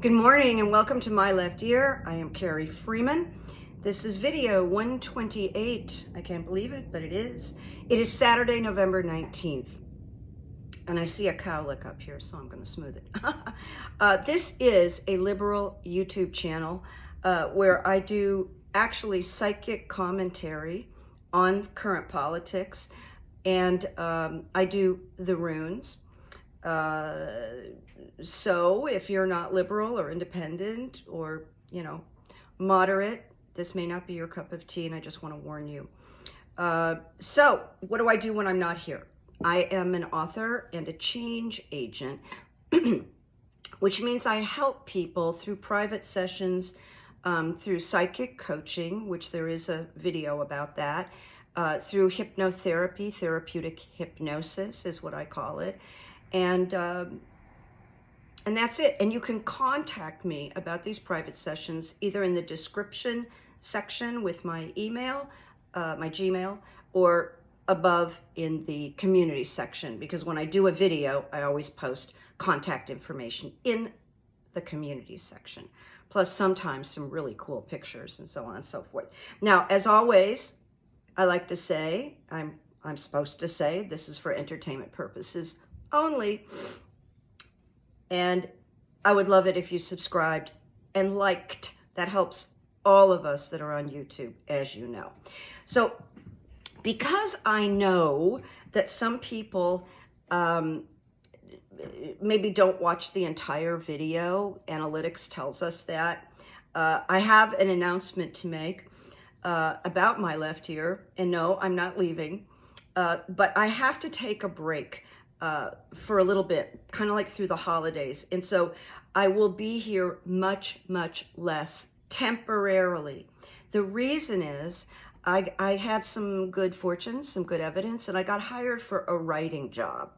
Good morning and welcome to My Left Ear. I am Carrie Freeman. This is video 128. I can't believe it, but it is. It is Saturday, November 19th. And I see a cowlick up here, so I'm going to smooth it. This is a liberal YouTube channel where I do actually psychic commentary on current politics. And I do the runes. So if you're not liberal or independent or, moderate, this may not be your cup of tea, and I just want to warn you. So what do I do when I'm not here? I am an author and a change agent, which means I help people through private sessions, through psychic coaching, which there is a video about that, through hypnotherapy, therapeutic hypnosis is what I call it. And that's it. And you can contact me about these private sessions either in the description section with my email, my Gmail, or above in the community section, because when I do a video, I always post contact information in the community section, plus sometimes some really cool pictures and so on and so forth. Now, as always, I like to say, I'm supposed to say, this is for entertainment purposes only. And I would love it if you subscribed and liked. That helps all of us that are on YouTube, as you know. So because I know that some people maybe don't watch the entire video, analytics tells us that, I have an announcement to make about My Left Ear. And no, I'm not leaving, but I have to take a break for a little bit, kind of like through the holidays. And so I will be here much, much less temporarily. The reason is I had some good fortune, some good evidence, and I got hired for a writing job.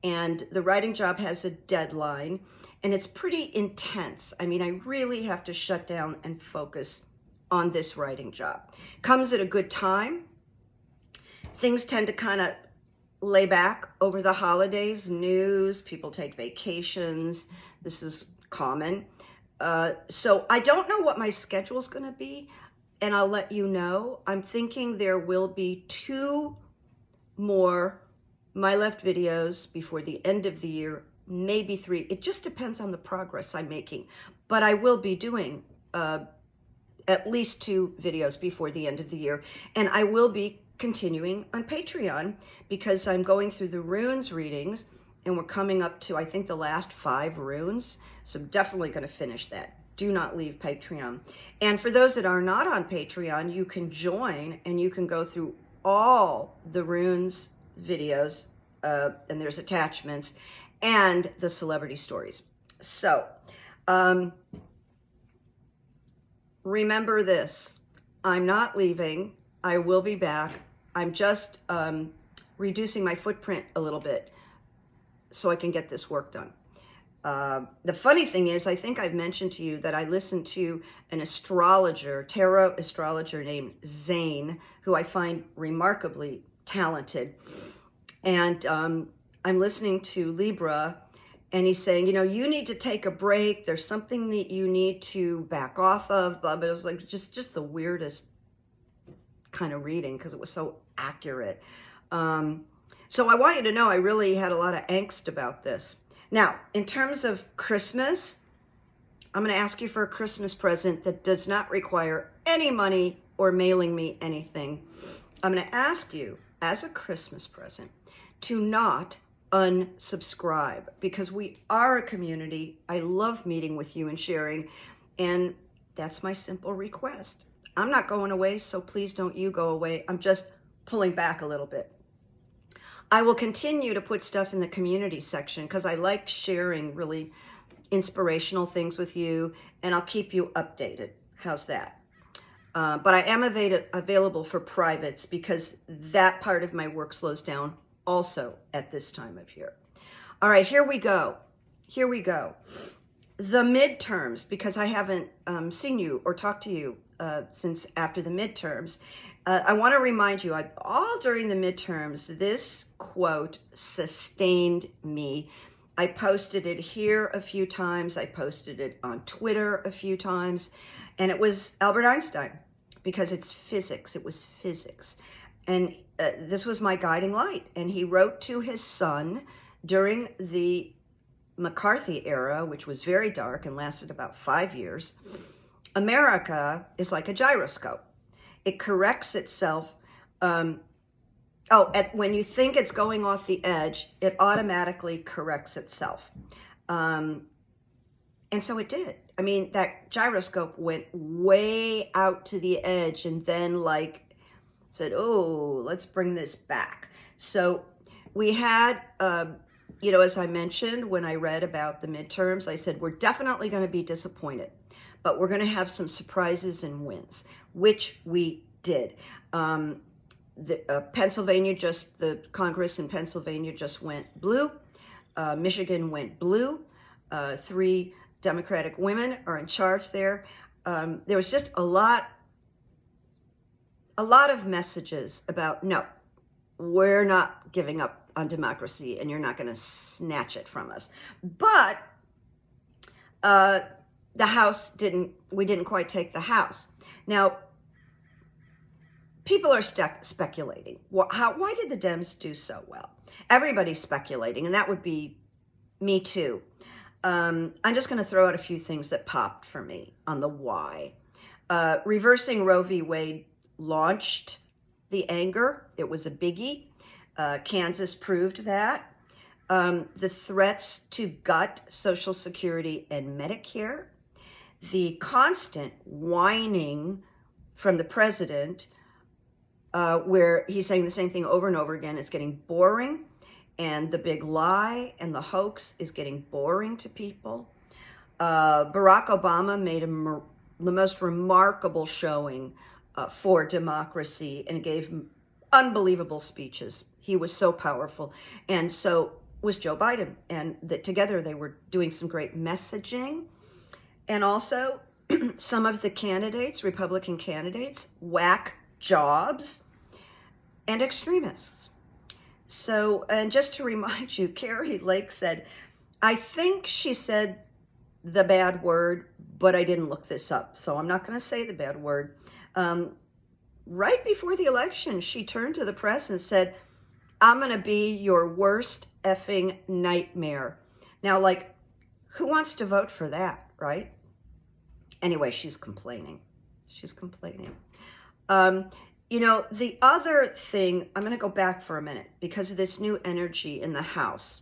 And the writing job has a deadline, and it's pretty intense. I mean, I really have to shut down and focus on this writing job. Comes at a good time. Things tend to kind of lay back over the holidays, news, people take vacations. This is common. So I don't know what my schedule is going to be, and I'll let you know. I'm thinking there will be 2 more My Left videos before the end of the year, maybe 3. It just depends on the progress I'm making. But I will be doing at least 2 videos before the end of the year, and I will be continuing on Patreon because I'm going through the runes readings and we're coming up to, I think, the last 5 runes. So I'm definitely going to finish that. Do not leave Patreon. And for those that are not on Patreon, you can join and you can go through all the runes videos, and there's attachments, and the celebrity stories. So remember this, I'm not leaving. I will be back. I'm just reducing my footprint a little bit so I can get this work done. The funny thing is, I think I've mentioned to you that I listened to an astrologer, tarot astrologer named Zane, who I find remarkably talented. And I'm listening to Libra, and he's saying, you need to take a break. There's something that you need to back off of, blah, but it was like just the weirdest kind of reading because it was so accurate. So I want you to know I really had a lot of angst about this. Now, in terms of Christmas, I'm going to ask you for a Christmas present that does not require any money or mailing me anything. I'm going to ask you as a Christmas present to not unsubscribe, because we are a community. I love meeting with you and sharing, and that's my simple request. I'm not going away, so please don't you go away. I'm just pulling back a little bit. I will continue to put stuff in the community section because I like sharing really inspirational things with you, and I'll keep you updated. How's that? But I am available for privates because that part of my work slows down also at this time of year. All right, here we go. Here we go. The midterms, because I haven't seen you or talked to you since after the midterms. I want to remind you, all during the midterms, this quote sustained me I posted it here a few times. I posted it on Twitter a few times. And it was Albert Einstein, because it's physics. It was physics. And this was my guiding light. And he wrote to his son during the McCarthy era, which was very dark and lasted about 5 years. America is like a gyroscope. It corrects itself. When you think it's going off the edge, it automatically corrects itself. And so it did. I mean, that gyroscope went way out to the edge and then like said, oh, let's bring this back. So we had, as I mentioned, when I read about the midterms, I said, we're definitely going to be disappointed, but we're going to have some surprises and wins, which we did. Pennsylvania, the Congress in Pennsylvania just went blue. Michigan went blue. 3 Democratic women are in charge there. There was just a lot of messages about, no, we're not giving up on democracy and you're not going to snatch it from us. But the House we didn't quite take the House. Now, people are speculating. Why did the Dems do so well? Everybody's speculating, and that would be me too. I'm just going to throw out a few things that popped for me on the why. Reversing Roe v. Wade launched the anger. It was a biggie. Kansas proved that. The threats to gut Social Security and Medicare. The constant whining from the president, where he's saying the same thing over and over again. It's getting boring, and the big lie and the hoax is getting boring to people. Barack Obama made the most remarkable showing for democracy and gave unbelievable speeches. He was so powerful, and so was Joe Biden, and that together they were doing some great messaging. And also some of the candidates, Republican candidates, whack jobs and extremists. So, and just to remind you, Carrie Lake said, I think she said the bad word, but I didn't look this up, so I'm not going to say the bad word. Right before the election, she turned to the press and said, I'm going to be your worst effing nightmare. Now, like, who wants to vote for that, right? Anyway, she's complaining. She's complaining. The other thing, I'm going to go back for a minute because of this new energy in the House,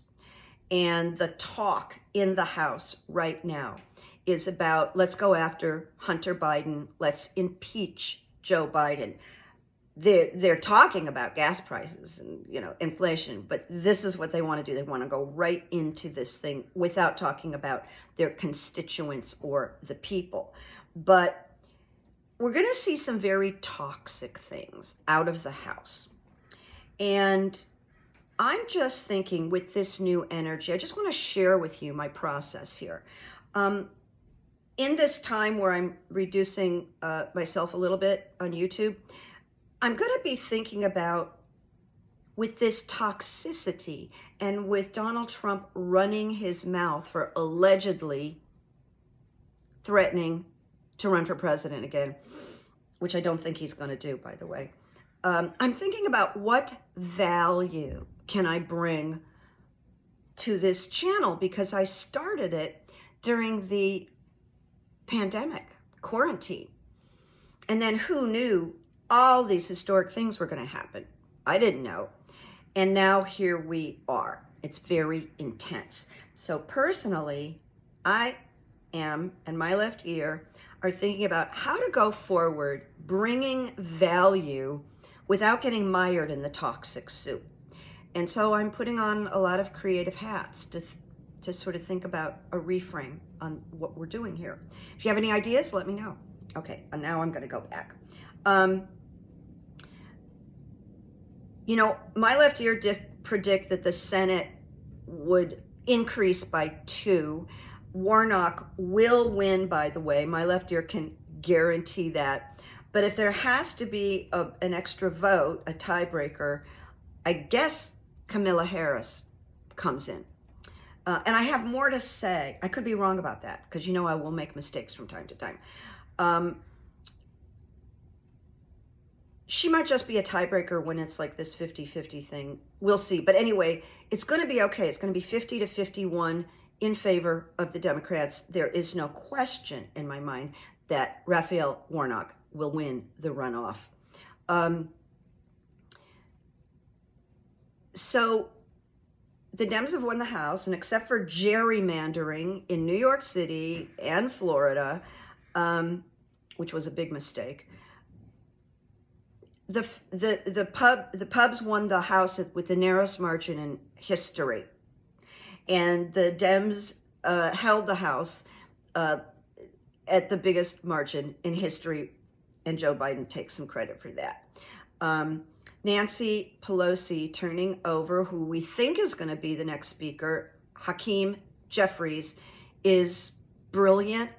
and the talk in the House right now is about, let's go after Hunter Biden. Let's impeach Joe Biden. They're talking about gas prices and, inflation, but this is what they want to do. They want to go right into this thing without talking about their constituents or the people. But we're going to see some very toxic things out of the House. And I'm just thinking, with this new energy, I just want to share with you my process here. In this time where I'm reducing myself a little bit on YouTube, I'm going to be thinking about, with this toxicity and with Donald Trump running his mouth for allegedly threatening to run for president again, which I don't think he's going to do, by the way. I'm thinking about what value can I bring to this channel, because I started it during the pandemic, quarantine. And then who knew all these historic things were going to happen? I didn't know. And now here we are. It's very intense. So personally, I am, and my left ear, are thinking about how to go forward, bringing value without getting mired in the toxic soup. And so I'm putting on a lot of creative hats to sort of think about a reframe on what we're doing here. If you have any ideas, let me know. Okay, and now I'm going to go back. My left ear predict that the Senate would increase by 2. Warnock will win, by the way. My left ear can guarantee that. But if there has to be an extra vote, a tiebreaker, I guess Kamala Harris comes in. And I have more to say. I could be wrong about that because you know I will make mistakes from time to time. She might just be a tiebreaker when it's like this 50-50 thing. We'll see. But anyway, it's going to be okay. It's going to be 50-51 in favor of the Democrats. There is no question in my mind that Raphael Warnock will win the runoff. So the Dems have won the House, and except for gerrymandering in New York City and Florida, which was a big mistake, the pubs won the House with the narrowest margin in history, and the Dems held the House at the biggest margin in history, and Joe Biden takes some credit for that. Nancy Pelosi turning over who we think is going to be the next speaker, Hakeem Jeffries, is brilliant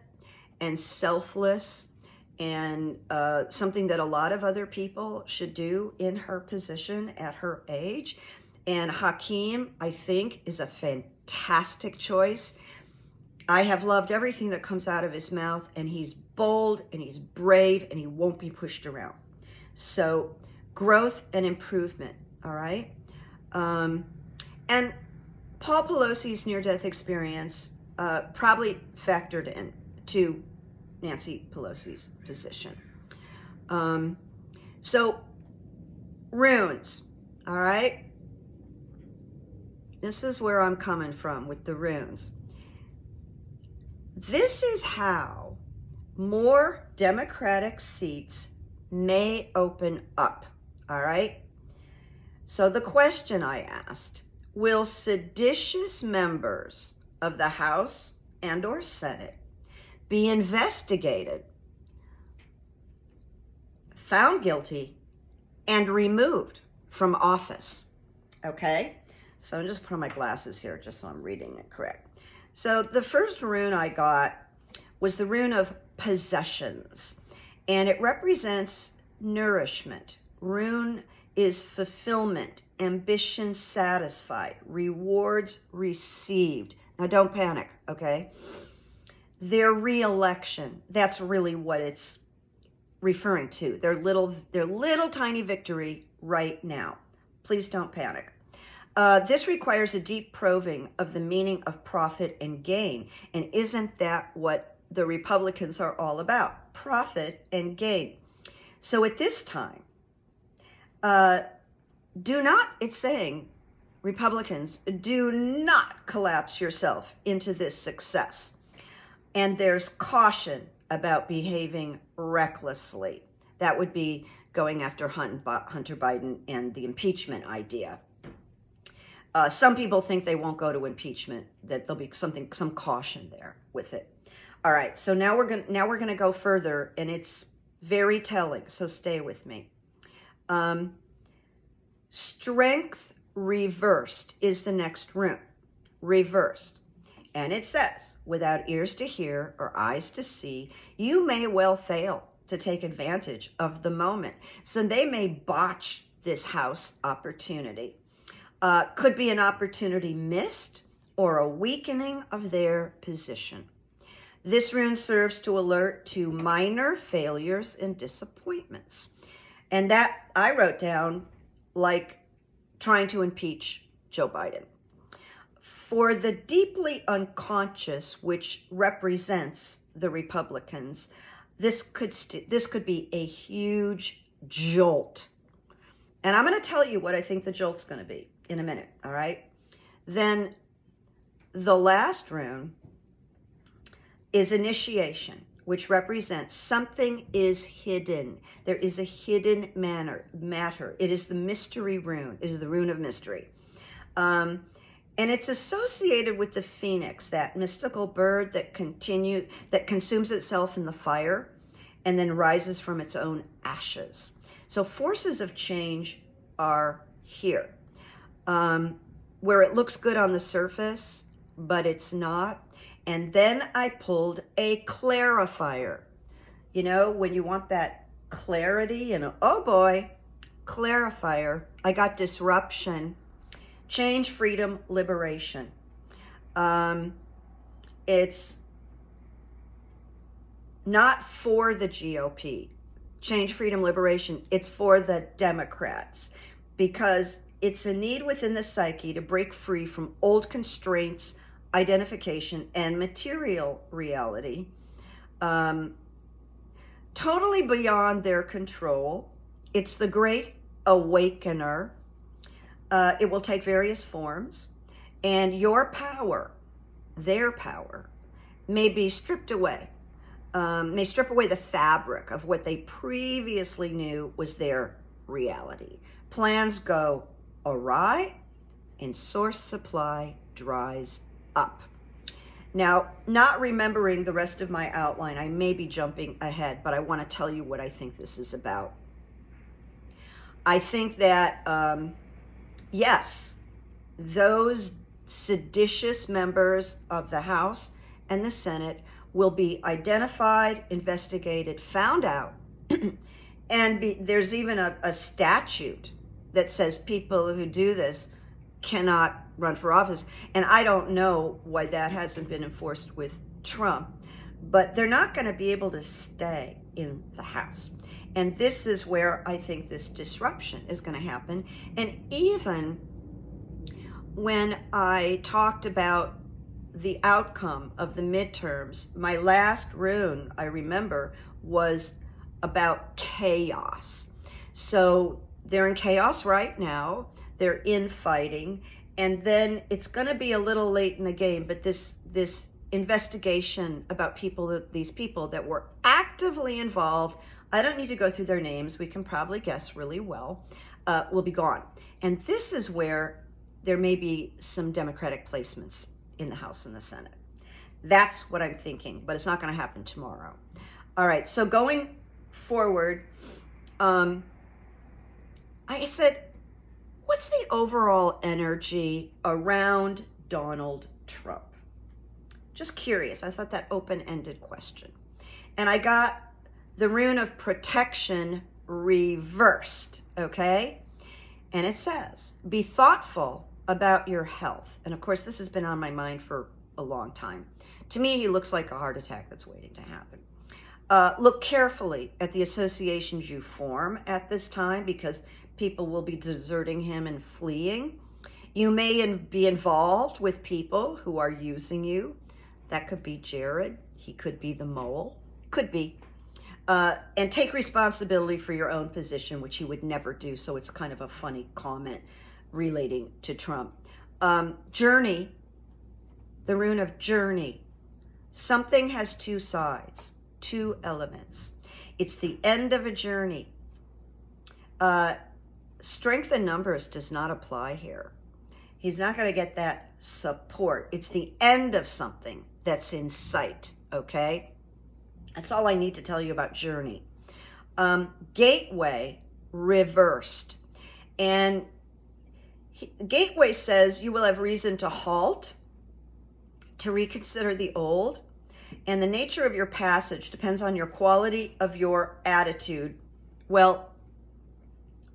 and selfless and something that a lot of other people should do in her position at her age. And Hakeem, I think, is a fantastic choice. I have loved everything that comes out of his mouth, and he's bold and he's brave and he won't be pushed around. So growth and improvement, all right? And Paul Pelosi's near-death experience probably factored in to Nancy Pelosi's position. So runes, all right? This is where I'm coming from with the runes. This is how more Democratic seats may open up, all right? So the question I asked, will seditious members of the House and or Senate be investigated, found guilty, and removed from office? Okay, so I'm just putting my glasses here just so I'm reading it correct. So the first rune I got was the rune of possessions, and it represents nourishment. Rune is fulfillment, ambition satisfied, rewards received. Now don't panic, okay? Their re-election, that's really what it's referring to. Their little tiny victory right now. Please don't panic. This requires a deep probing of the meaning of profit and gain. And isn't that what the Republicans are all about? Profit and gain. So at this time, it's saying, Republicans, do not collapse yourself into this success. And there's caution about behaving recklessly. That would be going after Hunter Biden and the impeachment idea. Some people think they won't go to impeachment, that there'll be some caution there with it. All right, so now we're gonna go further, and it's very telling, so stay with me. Strength reversed is the next rune. Reversed. And it says, without ears to hear or eyes to see, you may well fail to take advantage of the moment. So they may botch this House opportunity. Could be an opportunity missed or a weakening of their position. This rune serves to alert to minor failures and disappointments. And that I wrote down like trying to impeach Joe Biden. For the deeply unconscious, which represents the Republicans, this could be a huge jolt. And I'm going to tell you what I think the jolt's going to be in a minute, all right? Then the last rune is initiation, which represents something is hidden. There is a hidden matter. It is the mystery rune. It is the rune of mystery. And it's associated with the phoenix, that mystical bird that consumes itself in the fire and then rises from its own ashes. So forces of change are here. Where it looks good on the surface, but it's not. And then I pulled a clarifier. You know, when you want that clarity, and oh boy, clarifier. I got disruption, change, freedom, liberation. It's not for the GOP, Change, Freedom, Liberation. It's for the Democrats, because it's a need within the psyche to break free from old constraints, identification, and material reality, totally beyond their control. It's the great awakener. It will take various forms, and your power, their power, may be stripped away, may strip away the fabric of what they previously knew was their reality. Plans go awry, and source supply dries up. Now, not remembering the rest of my outline, I may be jumping ahead, but I want to tell you what I think this is about. I think that, yes, those seditious members of the House and the Senate will be identified, investigated, found out, and there's even a statute that says people who do this cannot run for office. And I don't know why that hasn't been enforced with Trump, but they're not going to be able to stay in the House. And this is where I think this disruption is going to happen. And even when I talked about the outcome of the midterms, my last rune, I remember, was about chaos. So they're in chaos right now. They're infighting. And then it's going to be a little late in the game, but this investigation about these people that were actively involved, I don't need to go through their names, we can probably guess really well, will be gone. And this is where there may be some Democratic placements in the House and the Senate. That's what I'm thinking, but it's not going to happen tomorrow. All right, so going forward, I said, what's the overall energy around Donald Trump? Just curious. I thought that open-ended question. And I got the rune of protection reversed, okay? And it says, be thoughtful about your health. And of course, this has been on my mind for a long time. To me, he looks like a heart attack that's waiting to happen. Look carefully at the associations you form at this time, because people will be deserting him and fleeing. You may be involved with people who are using you. That could be Jared. He could be the mole. Could be. And take responsibility for your own position, which he would never do. So it's kind of a funny comment relating to Trump. Journey, the rune of journey. Something has two sides, two elements. It's the end of a journey. Strength in numbers does not apply here. He's not going to get that support. It's the end of something that's in sight, okay? That's all I need to tell you about journey. Gateway reversed. And Gateway says you will have reason to halt, to reconsider the old, and the nature of your passage depends on your quality of your attitude. Well,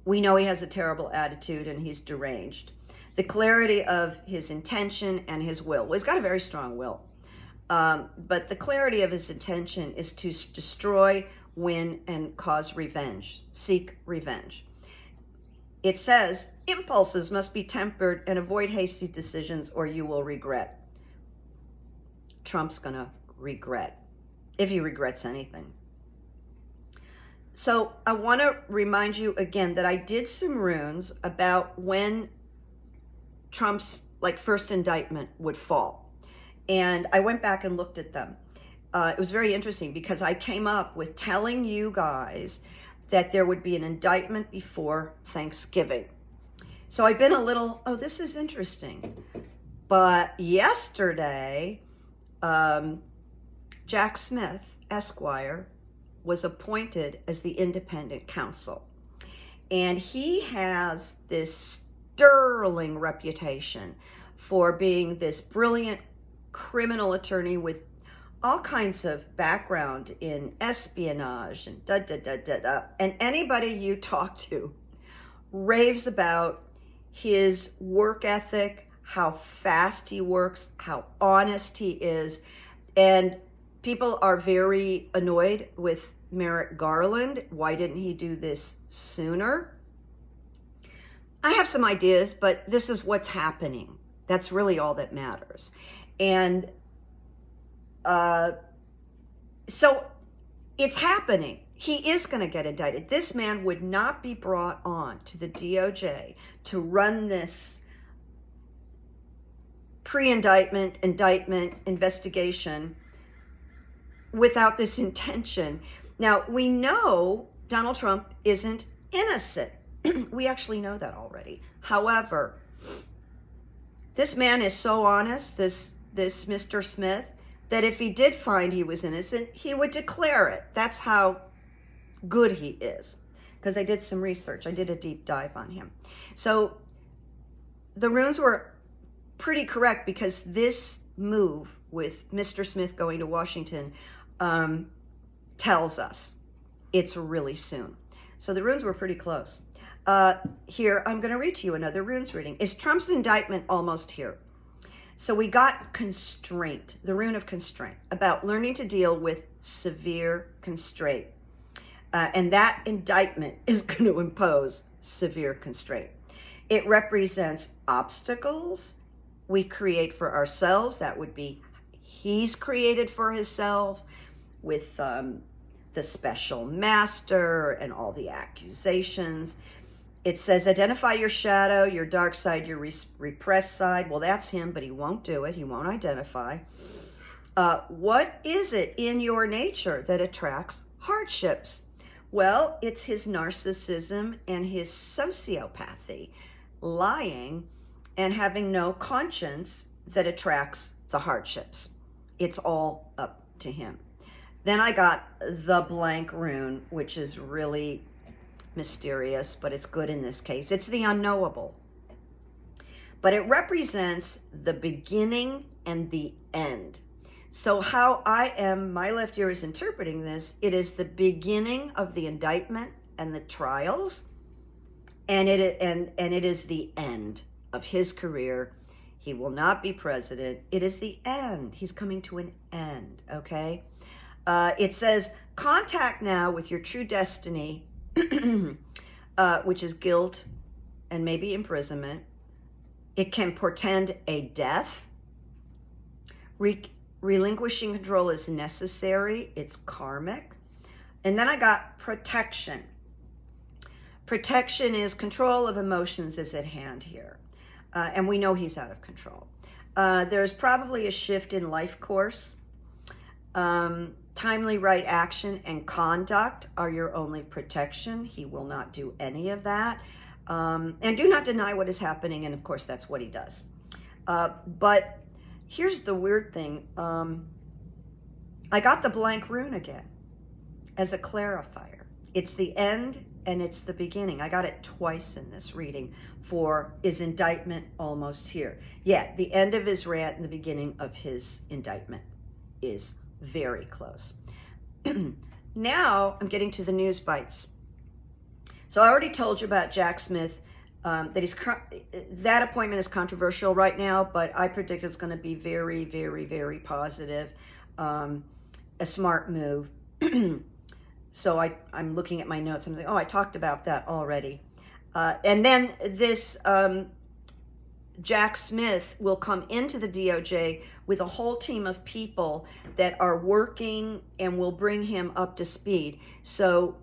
we know he has a terrible attitude and he's deranged. The clarity of his intention and his will. Well, he's got a very strong will. But the clarity of his intention is to destroy, win, and cause revenge. Seek revenge. It says, impulses must be tempered and avoid hasty decisions or you will regret. Trump's going to regret, if he regrets anything. So I want to remind you again that I did some runes about when Trump's first indictment would fall. And I went back and looked at them. It was very interesting because I came up with telling you guys that there would be an indictment before Thanksgiving. So I've been a little, oh, this is interesting. But yesterday, Jack Smith, Esquire, was appointed as the independent counsel. And he has this sterling reputation for being this brilliant criminal attorney with all kinds of background in espionage and And anybody you talk to raves about his work ethic, how fast he works, how honest he is. And people are very annoyed with Merrick Garland. Why didn't he do this sooner? I have some ideas, but this is what's happening. That's really all that matters. And so it's happening. He is going to get indicted. This man would not be brought on to the DOJ to run this pre-indictment, indictment, investigation without this intention. Now, we know Donald Trump isn't innocent. We actually know that already. However, this man is so honest, this Mr. Smith, that if he did find he was innocent, he would declare it. That's how good he is. Because I did some research. I did a deep dive on him. So the runes were pretty correct, because this move with Mr. Smith going to Washington tells us it's really soon. So the runes were pretty close. Here, I'm going to read to you another runes reading. Is Trump's indictment almost here? So we got constraint, the rune of constraint, about learning to deal with severe constraint. And that indictment is going to impose severe constraint. It represents obstacles we create for ourselves. That would be he's created for himself with the special master and all the accusations. It says, identify your shadow, your dark side, your repressed side. Well, that's him, but he won't do it. He won't identify. What is it in your nature that attracts hardships? Well, it's his narcissism and his sociopathy, lying and having no conscience, that attracts the hardships. It's all up to him. Then I got the blank rune, which is really mysterious, but it's good in this case. It's the unknowable. But it represents the beginning and the end. So how my left ear is interpreting this, it is the beginning of the indictment and the trials, and it is the end of his career. He will not be president. It is the end. He's coming to an end, okay? It says, contact now with your true destiny, which is guilt and maybe imprisonment. It can portend a death. Relinquishing control is necessary. It's karmic. And then I got protection. Protection is control of emotions is at hand here. And we know he's out of control. There's probably a shift in life course. Timely right action and conduct are your only protection. He will not do any of that. And do not deny what is happening. And of course, that's what he does. But here's the weird thing. I got the blank rune again as a clarifier. It's the end and it's the beginning. I got it twice in this reading for is indictment almost here? Yeah, the end of his rant and the beginning of his indictment is very close. Now I'm getting to the news bites. So I already told you about Jack Smith, that appointment is controversial right now, but I predict it's going to be very, very, very positive, a smart move. So I'm looking at my notes. I'm like, oh, I talked about that already. And then this Jack Smith will come into the DOJ with a whole team of people that are working and will bring him up to speed. So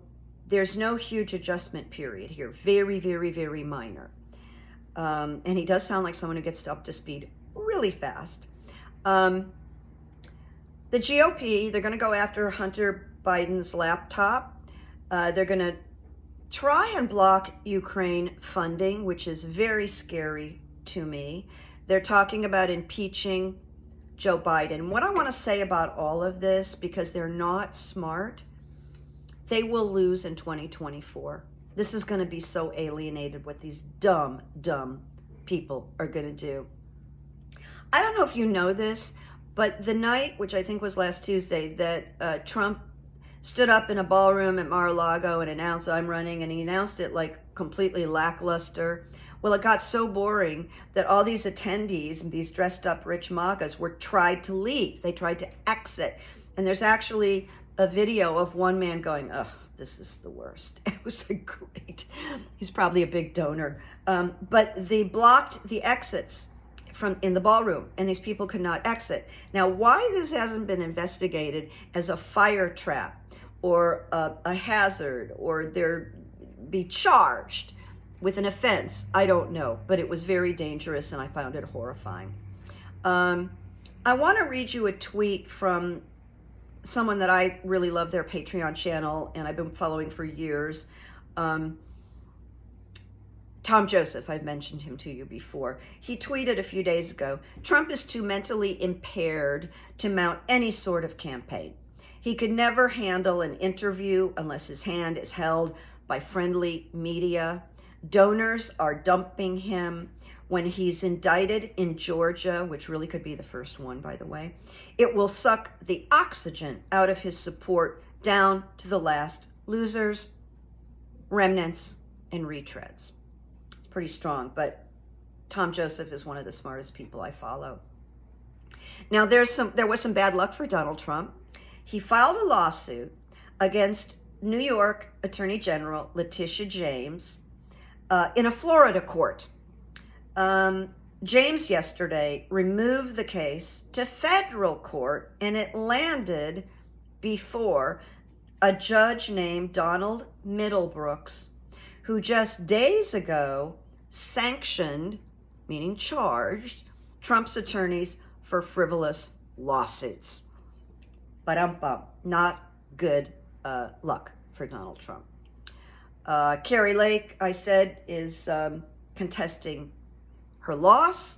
there's no huge adjustment period here. Very, very, very minor. And he does sound like someone who gets up to speed really fast. The GOP, they're going to go after Hunter Biden's laptop. They're going to try and block Ukraine funding, which is very scary to me. They're talking about impeaching Joe Biden. What I want to say about all of this, because they're not smart, they will lose in 2024. This is going to be so alienated what these dumb, dumb people are going to do. I don't know if you know this, but the night, which I think was last Tuesday, that Trump stood up in a ballroom at Mar-a-Lago and announced, I'm running, and he announced it like completely lackluster. Well, it got so boring that all these attendees, these dressed up rich MAGAs, tried to leave. They tried to exit. And there's actually a video of one man going, "Oh, this is the worst." It was like great. He's probably a big donor. But they blocked the exits from in the ballroom, and these people could not exit. Now, why this hasn't been investigated as a fire trap or a hazard, or they're be charged with an offense, I don't know, but it was very dangerous and I found it horrifying. I want to read you a tweet from someone that I really love, their Patreon channel, and I've been following for years. Tom Joseph, I've mentioned him to you before. He tweeted a few days ago, "Trump is too mentally impaired to mount any sort of campaign. He could never handle an interview unless his hand is held by friendly media. Donors are dumping him. When he's indicted in Georgia," which really could be the first one, by the way, "it will suck the oxygen out of his support down to the last losers, remnants, and retreads." It's pretty strong, but Tom Joseph is one of the smartest people I follow. Now, there was some bad luck for Donald Trump. He filed a lawsuit against New York Attorney General Letitia James in a Florida court. James yesterday removed the case to federal court, and it landed before a judge named Donald Middlebrooks, who just days ago sanctioned, meaning charged, Trump's attorneys for frivolous lawsuits. Ba-dum-bum. Not good luck for Donald Trump. Carrie Lake, I said, is contesting her loss.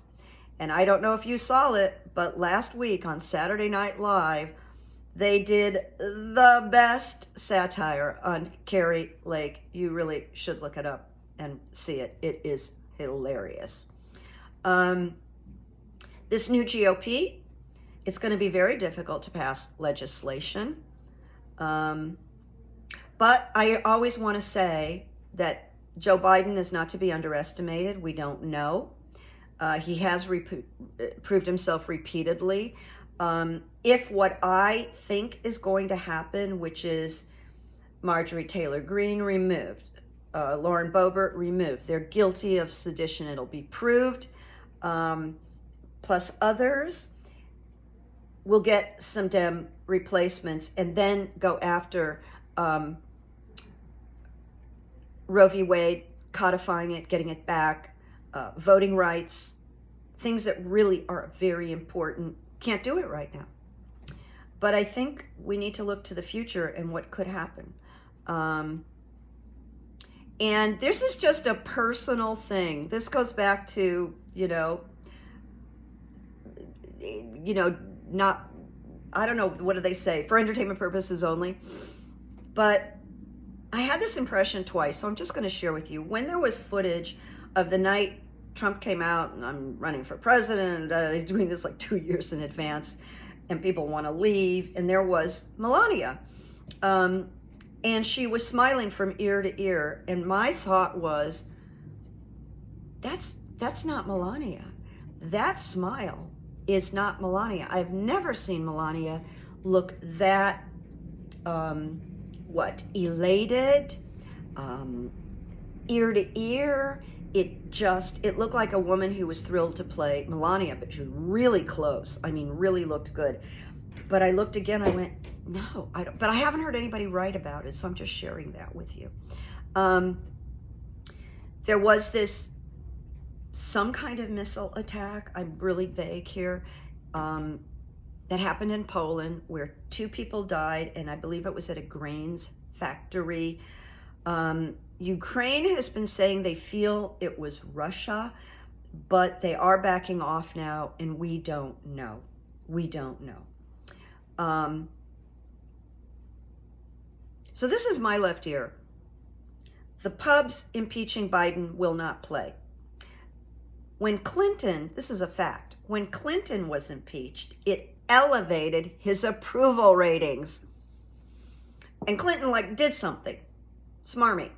And I don't know if you saw it, but last week on Saturday Night Live, they did the best satire on Carrie Lake. You really should look it up and see it. It is hilarious. This new GOP, it's going to be very difficult to pass legislation. But I always want to say that Joe Biden is not to be underestimated. We don't know. He has proved himself repeatedly. If what I think is going to happen, which is Marjorie Taylor Greene removed, Lauren Boebert removed, they're guilty of sedition, it'll be proved, plus others, we'll get some Dem replacements and then go after Roe v. Wade, codifying it, getting it back, voting rights, things that really are very important. Can't do it right now. But I think we need to look to the future and what could happen. And this is just a personal thing. This goes back to, not, I don't know, what do they say? For entertainment purposes only. But I had this impression twice, so I'm just going to share with you. When there was footage of the night Trump came out, and I'm running for president, he's doing this like 2 years in advance, and people want to leave, and there was Melania. And she was smiling from ear to ear, and my thought was, that's not Melania. That smile is not Melania. I've never seen Melania look that elated, ear to ear. It looked like a woman who was thrilled to play Melania, but she was really close. I mean, really looked good. But I looked again, I went, no, I don't. But I haven't heard anybody write about it, so I'm just sharing that with you. There was some kind of missile attack, I'm really vague here, that happened in Poland where 2 people died, and I believe it was at a grains factory. Ukraine has been saying they feel it was Russia, but they are backing off now, and we don't know. We don't know. So this is my left ear. The pubs impeaching Biden will not play. When Clinton, this is a fact, when Clinton was impeached, it elevated his approval ratings. And Clinton did something smarmy.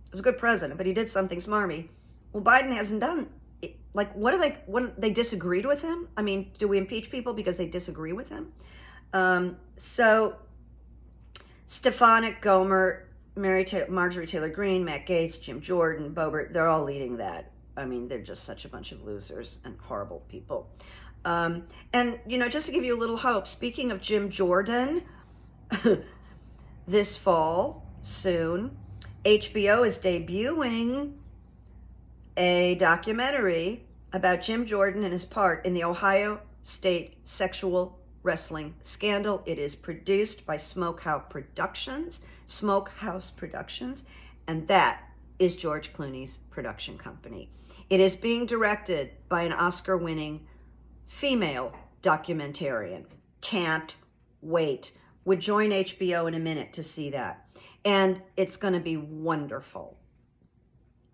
He was a good president, but he did something smarmy. Well, Biden hasn't done it. Like, what they disagreed with him? I mean, do we impeach people because they disagree with him? So Stefanik, Gomer, Marjorie Taylor Greene, Matt Gaetz, Jim Jordan, Boebert, they're all leading that. I mean, they're just such a bunch of losers and horrible people. And, you know, just to give you a little hope, speaking of Jim Jordan, this fall, soon, HBO is debuting a documentary about Jim Jordan and his part in the Ohio State sexual wrestling scandal. It is produced by Smokehouse Productions, and that is George Clooney's production company. It is being directed by an Oscar-winning female documentarian. Can't wait. Would join HBO in a minute to see that. And it's going to be wonderful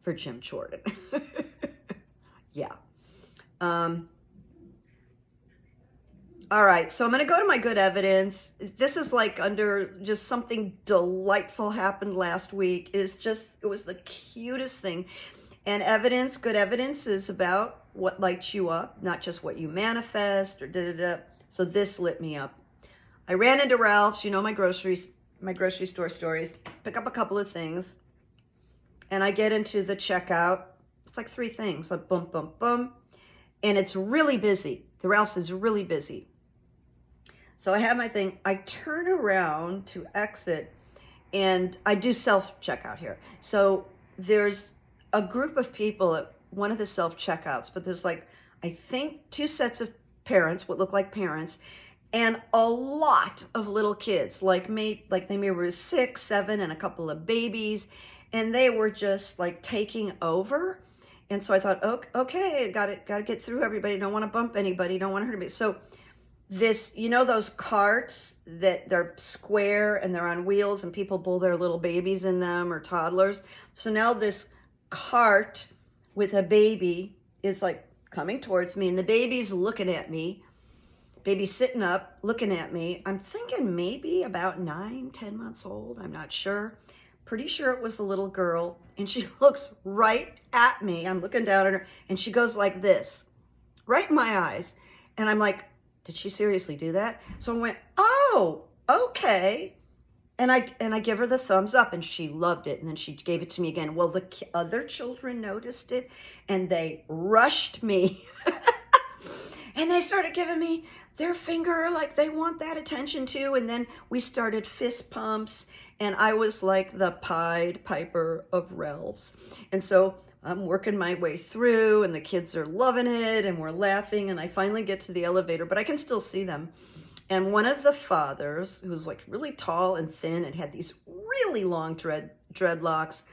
for Jim Jordan. Yeah. All right, so I'm going to go to my good evidence. This is like under just something delightful happened last week. It was the cutest thing. And evidence, good evidence, is about what lights you up, not just what you manifest or da-da-da. So this lit me up. I ran into Ralph's, you know, my grocery store stories, pick up a couple of things, and I get into the checkout. It's like 3 things, like boom, boom, boom. And it's really busy. The Ralph's is really busy. So I have my thing. I turn around to exit, and I do self-checkout here. So there's a group of people at one of the self-checkouts, but there's like, I think 2 sets of parents, what look like parents, and a lot of little kids, like they maybe were 6, 7, and a couple of babies, and they were just like taking over. And so I thought, okay, got to get through everybody. Don't want to bump anybody. Don't want to hurt anybody. So this, you know, those carts that they're square and they're on wheels and people pull their little babies in them or toddlers. So now this cart with a baby is like coming towards me, and the baby's looking at me. Baby's sitting up looking at me. I'm thinking maybe about 9, 10 months old. I'm not sure. Pretty sure it was a little girl. And she looks right at me. I'm looking down at her, and she goes like this, right in my eyes. And I'm like, did she seriously do that? So I went, oh, okay. And I give her the thumbs up, and she loved it. And then she gave it to me again. Well, the other children noticed it, and they rushed me. And they started giving me their finger, like they want that attention too. And then we started fist pumps, and I was like the Pied Piper of Ralph's. And so I'm working my way through, and the kids are loving it, and we're laughing, and I finally get to the elevator, but I can still see them. And one of the fathers, who's like really tall and thin and had these really long dreadlocks,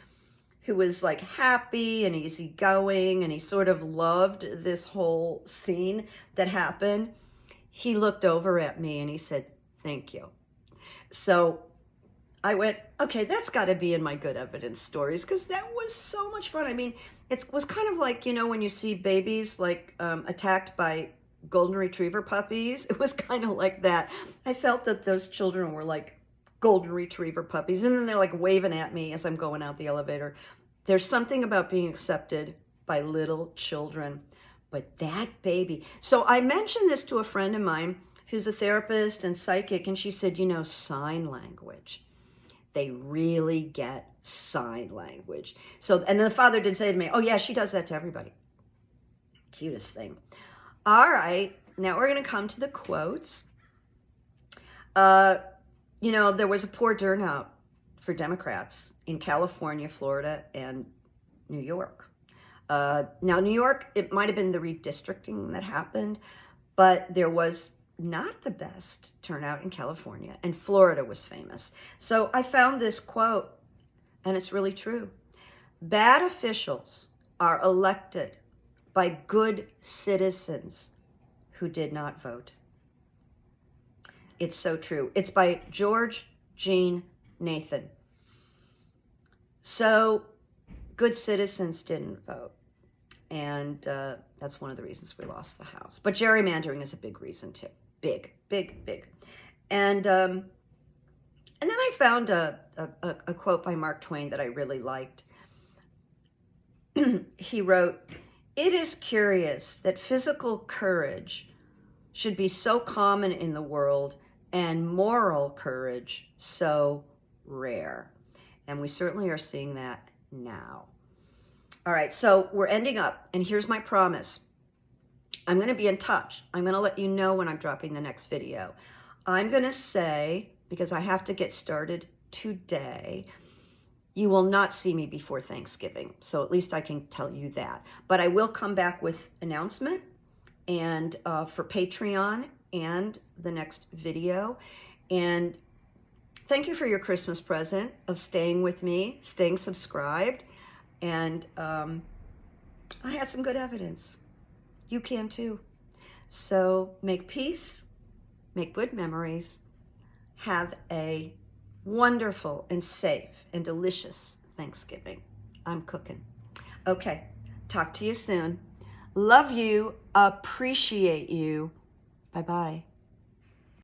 who was like happy and easygoing, and he sort of loved this whole scene that happened. He looked over at me and he said, thank you. So I went, okay, that's got to be in my good evidence stories, because that was so much fun. I mean, it was kind of like, you know, when you see babies like attacked by golden retriever puppies, it was kind of like that. I felt that those children were like golden retriever puppies, and then they're like waving at me as I'm going out the elevator. There's something about being accepted by little children. But that baby. So I mentioned this to a friend of mine who's a therapist and psychic, and she said, you know, sign language. They really get sign language. So, and then the father did say to me, oh yeah, she does that to everybody. Cutest thing. All right, now we're going to come to the quotes. You know, there was a poor turnout for Democrats in California, Florida, and New York. Now, New York, it might have been the redistricting that happened, but there was not the best turnout in California, and Florida was famous. So I found this quote, and it's really true. Bad officials are elected by good citizens who did not vote. It's so true. It's by George Jean Nathan. So good citizens didn't vote. And that's one of the reasons we lost the House. But gerrymandering is a big reason too. Big, big, big. And then I found a quote by Mark Twain that I really liked. he wrote, "It is curious that physical courage should be so common in the world and moral courage so rare." And we certainly are seeing that now. All right, so we're ending up, and here's my promise. I'm going to be in touch. I'm going to let you know when I'm dropping the next video. I'm going to say, because I have to get started today, you will not see me before Thanksgiving. So at least I can tell you that. But I will come back with announcement and for Patreon and the next video. And thank you for your Christmas present of staying with me, staying subscribed. And I had some good evidence. You can too. So make peace, make good memories, have a wonderful and safe and delicious Thanksgiving. I'm cooking. Okay, talk to you soon. Love you, appreciate you. Bye-bye.